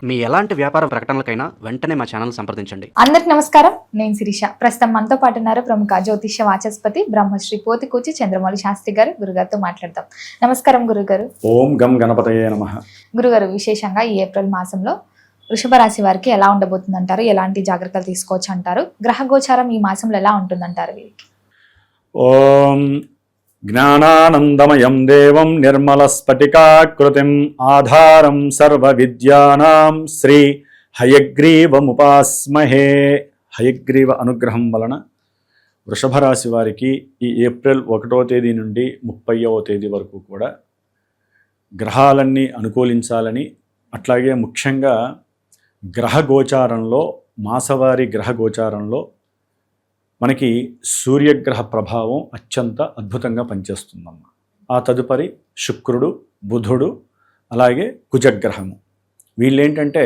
మీ ఎలాంటి వ్యాపార ప్రకటనలకైనా వెంటనే మా ఛానల్ సంప్రదించండి. అందరికి నమస్కారం, నేను శిరీష. ప్రస్తుతం మనతో పాటు ఉన్నారు ప్రముఖ జ్యోతిష్య వాచస్పతి బ్రహ్మశ్రీ పోతికూచి చంద్రమౌళి శాస్త్రి గారు. గురుగారితో మాట్లాడదాం. నమస్కారం గురుగారు. ఓం గం గణపతయే నమః. గురుగారు, విశేషంగా ఈ ఏప్రిల్ మాసంలో వృషభ రాశి వారికి ఎలా ఉండబోతుందంటారు? ఎలాంటి జాగ్రత్తలు తీసుకోవచ్చు అంటారు? గ్రహ గోచారం ఈ మాసంలో ఎలా ఉంటుందంటారు వీరికి? ఓం జ్ఞానానందమయం దేవం నిర్మలస్ఫటికాకృతిం ఆధారం సర్వ విద్యానాం శ్రీ హయగ్రీవముపాస్మహే. హయగ్రీవ అనుగ్రహం వలన వృషభ రాశి వారికి ఈ ఏప్రిల్ 1వ తేదీ నుండి 30వ తేదీ వరకు కూడా గ్రహాలన్నీ అనుకూలించాలని, అట్లాగే ముఖ్యంగా గ్రహ గోచారంలో, మాసవారి గ్రహ గోచారంలో మనకి సూర్యగ్రహ ప్రభావం అత్యంత అద్భుతంగా పనిచేస్తుందమ్మ. ఆ తదుపరి శుక్రుడు, బుధుడు, అలాగే కుజగ్రహము. వీళ్ళేంటంటే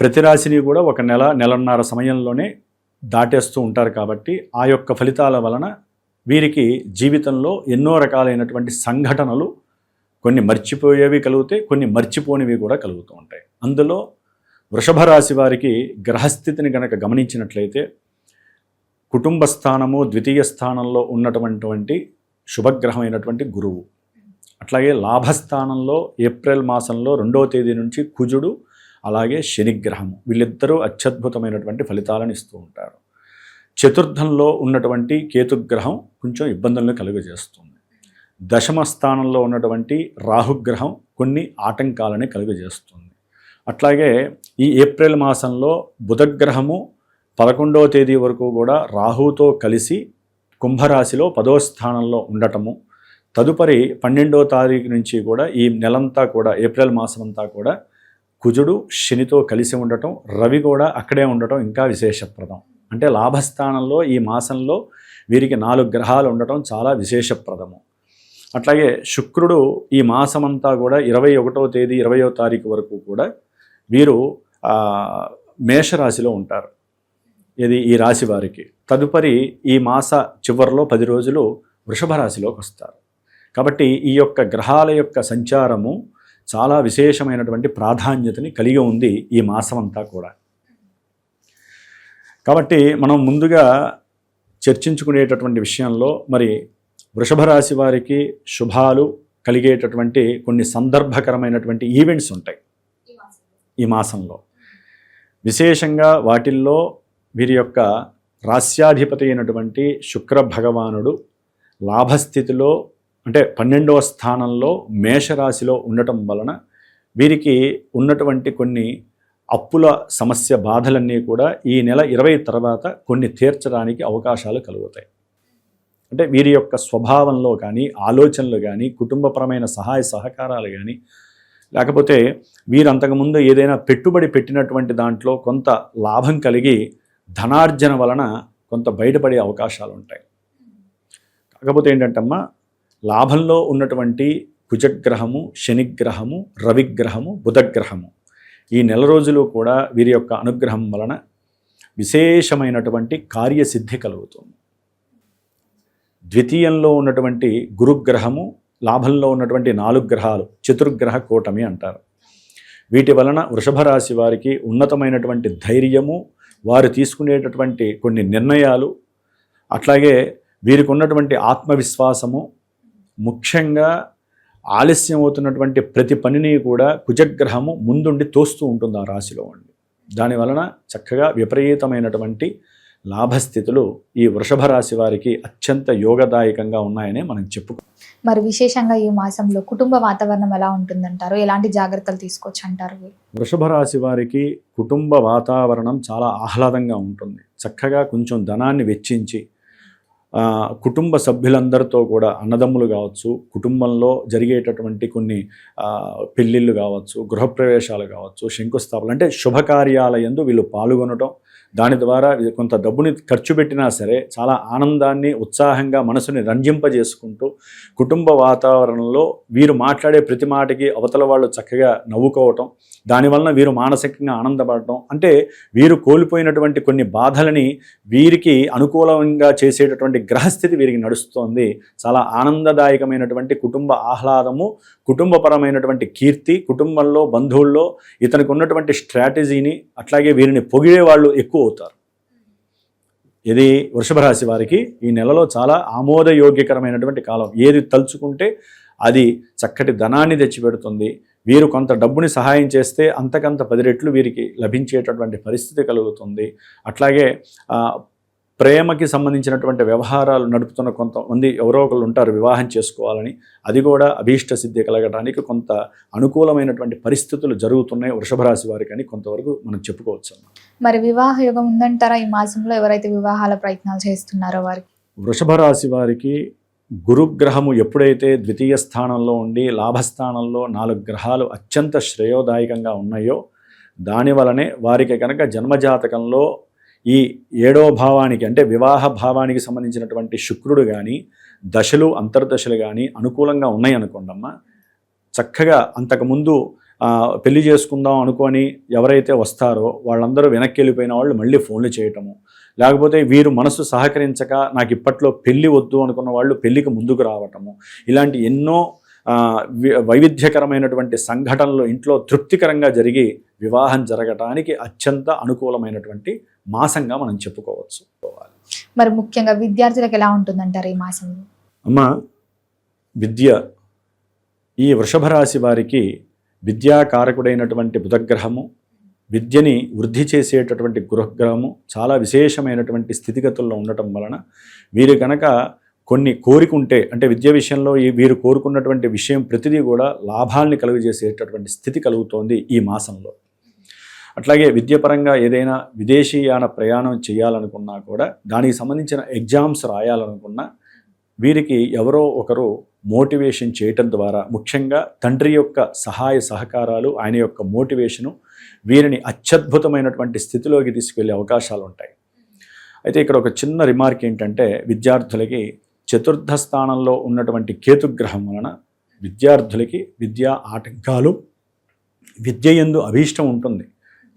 ప్రతి రాశిని కూడా ఒక నెలన్నర సమయంలోనే దాటేస్తూ ఉంటారు. కాబట్టి ఆ యొక్క ఫలితాల వలన వీరికి జీవితంలో ఎన్నో రకాలైనటువంటి సంఘటనలు, కొన్ని మర్చిపోయేవి కలుగుతాయి, కొన్ని మర్చిపోనివి కూడా కలుగుతూ ఉంటాయి. అందులో వృషభ రాశి వారికి గ్రహస్థితిని గనక గమనించినట్లయితే కుటుంబ స్థానము, ద్వితీయ స్థానంలో ఉన్నటువంటి శుభగ్రహమైనటువంటి గురువు, అట్లాగే లాభస్థానంలో ఏప్రిల్ మాసంలో 2వ తేదీ నుంచి కుజుడు, అలాగే శనిగ్రహము, వీళ్ళిద్దరూ అత్యద్భుతమైనటువంటి ఫలితాలను ఇస్తూ ఉంటారు. చతుర్థంలో ఉన్నటువంటి కేతుగ్రహం కొంచెం ఇబ్బందులను కలుగజేస్తుంది. దశమ స్థానంలో ఉన్నటువంటి రాహుగ్రహం కొన్ని ఆటంకాలని కలుగజేస్తుంది. అట్లాగే ఈ ఏప్రిల్ మాసంలో బుధగ్రహము 11వ తేదీ వరకు కూడా రాహుతో కలిసి కుంభరాశిలో 10వ స్థానంలో ఉండటము, తదుపరి 12వ తారీఖు నుంచి కూడా ఈ నెలంతా కూడా, ఏప్రిల్ మాసం అంతా కూడా కుజుడు శనితో కలిసి ఉండటం, రవి కూడా అక్కడే ఉండటం ఇంకా విశేషప్రదం. అంటే లాభస్థానంలో ఈ మాసంలో వీరికి 4 గ్రహాలు ఉండటం చాలా విశేషప్రదము. అట్లాగే శుక్రుడు ఈ మాసమంతా కూడా 21వ తేదీ 20వ తారీఖు వరకు కూడా వీరు మేషరాశిలో ఉంటారు. ఇది ఈ రాశి వారికి. తదుపరి ఈ మాస చివరిలో 10 రోజులు వృషభ రాశిలోకి వస్తారు. కాబట్టి ఈ యొక్క గ్రహాల యొక్క సంచారము చాలా విశేషమైనటువంటి ప్రాధాన్యతని కలిగి ఉంది ఈ మాసం అంతా కూడా. కాబట్టి మనం ముందుగా చర్చించుకునేటటువంటి విషయంలో మరి వృషభ రాశి వారికి శుభాలు కలిగేటటువంటి కొన్ని సందర్భకరమైనటువంటి ఈవెంట్స్ ఉంటాయి ఈ మాసంలో. విశేషంగా వాటిల్లో వీరి యొక్క రాస్యాధిపతి అయినటువంటి శుక్ర భగవానుడు లాభస్థితిలో, అంటే 12వ స్థానంలో మేషరాశిలో ఉండటం వలన వీరికి ఉన్నటువంటి కొన్ని అప్పుల సమస్య బాధలన్నీ కూడా ఈ నెల 20 తర్వాత కొన్ని తీర్చడానికి అవకాశాలు కలుగుతాయి. అంటే వీరి యొక్క స్వభావంలో కానీ, ఆలోచనలు కానీ, కుటుంబపరమైన సహాయ సహకారాలు కానీ, లేకపోతే వీరు అంతకుముందు ఏదైనా పెట్టుబడి పెట్టినటువంటి దాంట్లో కొంత లాభం కలిగి ధనార్జన వలన కొంత బయటపడే అవకాశాలు ఉంటాయి. కాకపోతే ఏంటంటమ్మా, లాభంలో ఉన్నటువంటి కుజగ్రహము, శనిగ్రహము, రవిగ్రహము, బుధగ్రహము ఈ నెల రోజులు కూడా వీరి యొక్క అనుగ్రహం వలన విశేషమైనటువంటి కార్యసిద్ధి కలుగుతుంది. ద్వితీయంలో ఉన్నటువంటి గురుగ్రహము, లాభంలో ఉన్నటువంటి 4 గ్రహాలు చతుర్గ్రహ కూటమి అంటారు. వీటి వలన వృషభ రాశి వారికి ఉన్నతమైనటువంటి ధైర్యము, వారు తీసుకునేటటువంటి కొన్ని నిర్ణయాలు, అట్లాగే వీరికి ఉన్నటువంటి ఆత్మవిశ్వాసము, ముఖ్యంగా ఆలస్యం అవుతున్నటువంటి ప్రతి పనిని కూడా కుజగ్రహము ముందుండి తోస్తూ ఉంటుంది ఆ రాశిలో ఉండి. దానివలన చక్కగా విపరీతమైనటువంటి లాభస్థితులు ఈ వృషభ రాశి వారికి అత్యంత యోగదాయకంగా ఉన్నాయని మనం చెప్పుకో. మరి విశేషంగా ఈ మాసంలో కుటుంబ వాతావరణం ఎలా ఉంటుందంటారు? ఎలాంటి జాగ్రత్తలు తీసుకోవచ్చు అంటారు? వృషభ రాశి వారికి కుటుంబ వాతావరణం చాలా ఆహ్లాదంగా ఉంటుంది. చక్కగా కొంచెం ధనాన్ని వెచ్చించి కుటుంబ సభ్యులందరితో కూడా, అన్నదమ్ములు కావచ్చు, కుటుంబంలో జరిగేటటువంటి కొన్ని పెళ్ళిళ్ళు కావచ్చు, గృహప్రవేశాలు కావచ్చు, శంకుస్థాపనలు, అంటే శుభకార్యాల యందు వీళ్ళు పాల్గొనడం, దాని ద్వారా కొంత డబ్బుని ఖర్చు పెట్టినా సరే చాలా ఆనందాన్ని, ఉత్సాహంగా మనసుని రంజింపజేసుకుంటూ కుటుంబ వాతావరణంలో వీరు మాట్లాడే ప్రతి మాటకి అవతల వాళ్ళు చక్కగా నవ్వుకోవటం, దానివలన వీరు మానసికంగా ఆనందపడటం, అంటే వీరు కోల్పోయినటువంటి కొన్ని బాధలని వీరికి అనుకూలంగా చేసేటటువంటి గ్రహస్థితి వీరికి నడుస్తోంది. చాలా ఆనందదాయకమైనటువంటి కుటుంబ ఆహ్లాదము, కుటుంబపరమైనటువంటి కీర్తి, కుటుంబంలో బంధువుల్లో ఇతనికి ఉన్నటువంటి స్ట్రాటజీని, అట్లాగే వీరిని పొగిడే వాళ్ళు ఎక్కువ అవుతారు. ఇది వృషభ రాశి వారికి ఈ నెలలో చాలా ఆమోదయోగ్యకరమైనటువంటి కాలం. ఏది తలుచుకుంటే అది చక్కటి ధనాన్ని తెచ్చిపెడుతుంది. వీరు కొంత డబ్బుని సహాయం చేస్తే అంతకంత 10 రెట్లు వీరికి లభించేటటువంటి పరిస్థితి కలుగుతుంది. అట్లాగే ప్రేమకి సంబంధించినటువంటి వ్యవహారాలు నడుపుతున్న కొంతమంది ఎవరో ఒకరు ఉంటారు వివాహం చేసుకోవాలని, అది కూడా అభీష్ట సిద్ధి కలగడానికి కొంత అనుకూలమైనటువంటి పరిస్థితులు జరుగుతున్నాయి వృషభ రాశి వారికి అని కొంతవరకు మనం చెప్పుకోవచ్చు. మరి వివాహ యోగం ఉందంటారా ఈ మాసంలో? ఎవరైతే వివాహాల ప్రయత్నాలు చేస్తున్నారో వారికి? వృషభ రాశి వారికి గురుగ్రహము ఎప్పుడైతే ద్వితీయ స్థానంలో ఉండి లాభస్థానంలో 4 గ్రహాలు అత్యంత శ్రేయోదాయకంగా ఉన్నాయో దాని వలనే వారికి కనుక జన్మజాతకంలో ఈ 7వ భావానికి అంటే వివాహ భావానికి సంబంధించినటువంటి శుక్రుడు కానీ దశలు అంతర్దశలు కానీ అనుకూలంగా ఉన్నాయి అనుకోండమ్మా, చక్కగా అంతకుముందు పెళ్లి చేసుకుందాం అనుకొని ఎవరైతే వస్తారో వాళ్ళందరూ వెనక్కి వెళ్ళిపోయిన వాళ్ళు మళ్ళీ ఫోన్లు చేయటము, లేకపోతే వీరు మనసు సహకరించక నాకు ఇప్పట్లో పెళ్లి వద్దు అనుకున్న వాళ్ళు పెళ్లికి ముందుకు రావటము, ఇలాంటి ఎన్నో వైవిధ్యకరమైనటువంటి సంఘటనలు ఇంట్లో తృప్తికరంగా జరిగి వివాహం జరగటానికి అత్యంత అనుకూలమైనటువంటి మాసంగా మనం చెప్పుకోవచ్చు. మరి ముఖ్యంగా విద్యార్థులకు ఎలా ఉంటుందంటారు ఈ మాసంలో? అమ్మ, విద్య ఈ వృషభ రాశి వారికి విద్యాకారకుడైనటువంటి బుధగ్రహము, విద్యని వృద్ధి చేసేటటువంటి గృహగ్రహము చాలా విశేషమైనటువంటి స్థితిగతుల్లో ఉండటం వలన వీరు కనుక కొన్ని కోరికుంటే అంటే విద్య విషయంలో వీరు కోరుకున్నటువంటి విషయం ప్రతిదీ కూడా లాభాల్ని కలుగజేసేటటువంటి స్థితి కలుగుతోంది ఈ మాసంలో. అట్లాగే విద్యపరంగా ఏదైనా విదేశీయాన ప్రయాణం చేయాలనుకున్నా కూడా దానికి సంబంధించిన ఎగ్జామ్స్ రాయాలనుకున్నా వీరికి ఎవరో ఒకరు మోటివేషన్ చేయటం ద్వారా, ముఖ్యంగా తండ్రి యొక్క సహాయ సహకారాలు, ఆయన యొక్క మోటివేషను వీరిని అత్యద్భుతమైనటువంటి స్థితిలోకి తీసుకెళ్లే అవకాశాలు ఉంటాయి. అయితే ఇక్కడ ఒక చిన్న రిమార్క్ ఏంటంటే, విద్యార్థులకి చతుర్థ స్థానంలో ఉన్నటువంటి కేతుగ్రహం వలన విద్యార్థులకి విద్యా ఆటంకాలు, విద్య యందు అభీష్టం ఉంటుంది,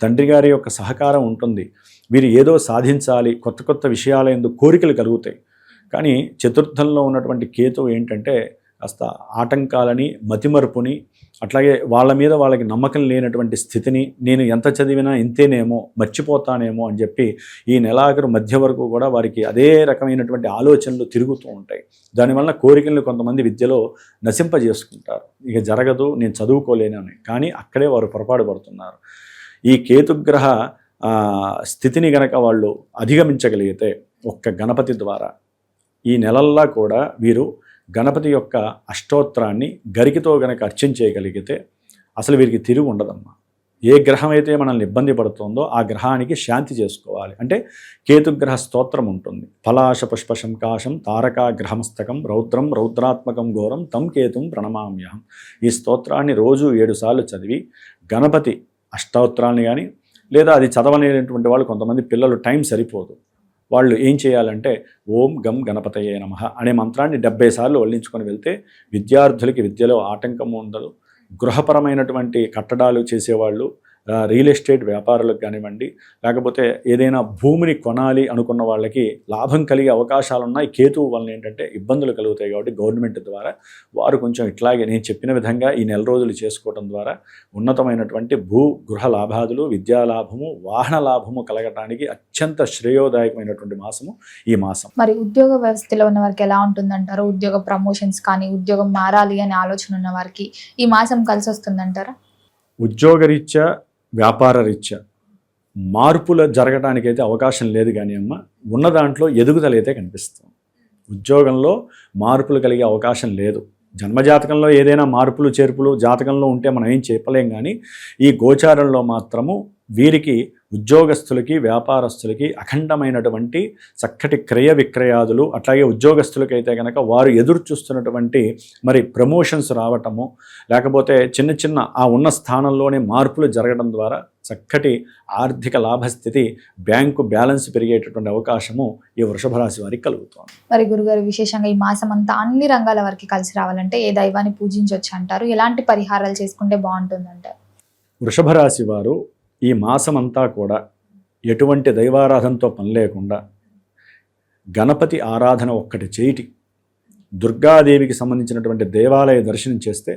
తండ్రి గారి యొక్క సహకారం ఉంటుంది, వీరు ఏదో సాధించాలి, కొత్త కొత్త విషయాల యందు కోరికలు కలుగుతాయి. కానీ చతుర్థంలో ఉన్నటువంటి కేతువు ఏంటంటే కాస్త ఆటంకాలని, మతిమరుపుని, అట్లాగే వాళ్ళ మీద వాళ్ళకి నమ్మకం లేనటువంటి స్థితిని, నేను ఎంత చదివినా ఇంతేనేమో, మర్చిపోతానేమో అని చెప్పి ఈ నెలాఖరు మధ్య వరకు కూడా వారికి అదే రకమైనటువంటి ఆలోచనలు తిరుగుతూ ఉంటాయి. దానివల్ల కోరికలను కొంతమంది విద్యలో నశింపజేసుకుంటారు. ఇక జరగదు, నేను చదువుకోలేనని. కానీ అక్కడే వారు పొరపాటు పడుతున్నారు. ఈ కేతుగ్రహ స్థితిని గనక వాళ్ళు అధిగమించగలిగితే ఒక్క గణపతి ద్వారా ఈ నెలల్లా కూడా వీరు గణపతి యొక్క అష్టోత్తరాన్ని గరికతో గనక అర్చన చేయగలిగితే అసలు వీరికి తిరుగు ఉండదమ్మా. ఏ గ్రహం అయితే మనల్ని ఇబ్బంది పడుతుందో ఆ గ్రహానికి శాంతి చేసుకోవాలి. అంటే కేతుగ్రహ స్తోత్రం ఉంటుంది. ఫలాశ పుష్ప శంకాశం తారకా గ్రహమస్తకం రౌద్రం రౌద్రాత్మకం ఘోరం తం కేతుం ప్రణమామ్యహం. ఈ స్తోత్రాన్ని రోజు 7 సార్లు చదివి గణపతి అష్టోత్తరాన్ని కానీ, లేదా అది చదవలేనటువంటి వాళ్ళు కొంతమంది పిల్లలు టైం సరిపోదు, వాళ్ళు ఏం చేయాలంటే ఓం గం గణపతయే నమః అనే మంత్రాన్ని 70 సార్లు వల్లించుకొని వెళ్తే విద్యార్థులకి విద్యలో ఆటంకము ఉండదు. గృహపరమైనటువంటి కట్టడాలు చేసేవాళ్ళు, రియల్ ఎస్టేట్ వ్యాపారులకు కానివ్వండి, లేకపోతే ఏదైనా భూమిని కొనాలి అనుకున్న వాళ్ళకి లాభం కలిగే అవకాశాలు ఉన్నాయి. కేతువు వలన ఏంటంటే ఇబ్బందులు కలుగుతాయి. కాబట్టి గవర్నమెంట్ ద్వారా వారు కొంచెం ఇట్లాగే నేను చెప్పిన విధంగా ఈ నెల రోజులు చేసుకోవడం ద్వారా ఉన్నతమైనటువంటి గృహ లాభాదులు, విద్యా లాభము, వాహన లాభము కలగటానికి అత్యంత శ్రేయోదాయకమైనటువంటి మాసము ఈ మాసం. మరి ఉద్యోగ వ్యవస్థలో ఉన్న వారికి ఎలా ఉంటుందంటారు? ఉద్యోగ ప్రమోషన్స్ కానీ, ఉద్యోగం మారాలి అనే ఆలోచన ఉన్న వారికి ఈ మాసం కలిసి వస్తుందంటారా? ఉద్యోగరీత్యా, వ్యాపార రీత్యా మార్పులు జరగడానికైతే అవకాశం లేదు. కానీ అమ్మ, ఉన్న దాంట్లో ఎదుగుదల అయితే కనిపిస్తుంది. ఉద్యోగంలో మార్పులు కలిగే అవకాశం లేదు. జన్మజాతకంలో ఏదైనా మార్పులు చేర్పులు జాతకంలో ఉంటే మనం ఏం చెప్పలేం. కానీ ఈ గోచారంలో మాత్రము వీరికి ఉద్యోగస్తులకి, వ్యాపారస్తులకి అఖండమైనటువంటి చక్కటి క్రయ విక్రయాదులు, అట్లాగే ఉద్యోగస్తులకైతే కనుక వారు ఎదురు చూస్తున్నటువంటి మరి ప్రమోషన్స్ రావటము, లేకపోతే చిన్న చిన్న ఆ ఉన్న స్థానంలోనే మార్పులు జరగడం ద్వారా చక్కటి ఆర్థిక లాభస్థితి, బ్యాంకు బ్యాలెన్స్ పెరిగేటటువంటి అవకాశము ఈ వృషభ రాశి వారికి కలుగుతోంది. మరి గురుగారు విశేషంగా ఈ మాసం అంతా అన్ని రంగాల వారికి కలిసి రావాలంటే ఏ దైవాన్ని పూజించవచ్చు అంటారు? ఎలాంటి పరిహారాలు చేసుకుంటే బాగుంటుందంటారు? వృషభ రాశి వారు ఈ మాసమంతా కూడా ఎటువంటి దైవారాధనతో పని లేకుండా గణపతి ఆరాధన ఒక్కటి చేయటి, దుర్గాదేవికి సంబంధించినటువంటి దేవాలయ దర్శనం చేస్తే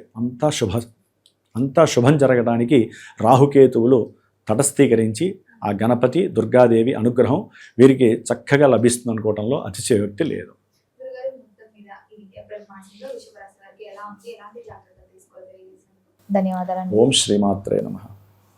అంతా శుభం జరగడానికి రాహుకేతువులు తటస్థీకరించి ఆ గణపతి దుర్గాదేవి అనుగ్రహం వీరికి చక్కగా లభిస్తుంది అనుకోవటంలో అతిశయోక్తి లేదు. ధన్యవాదాలు. ఓం శ్రీమాత్రే నమః.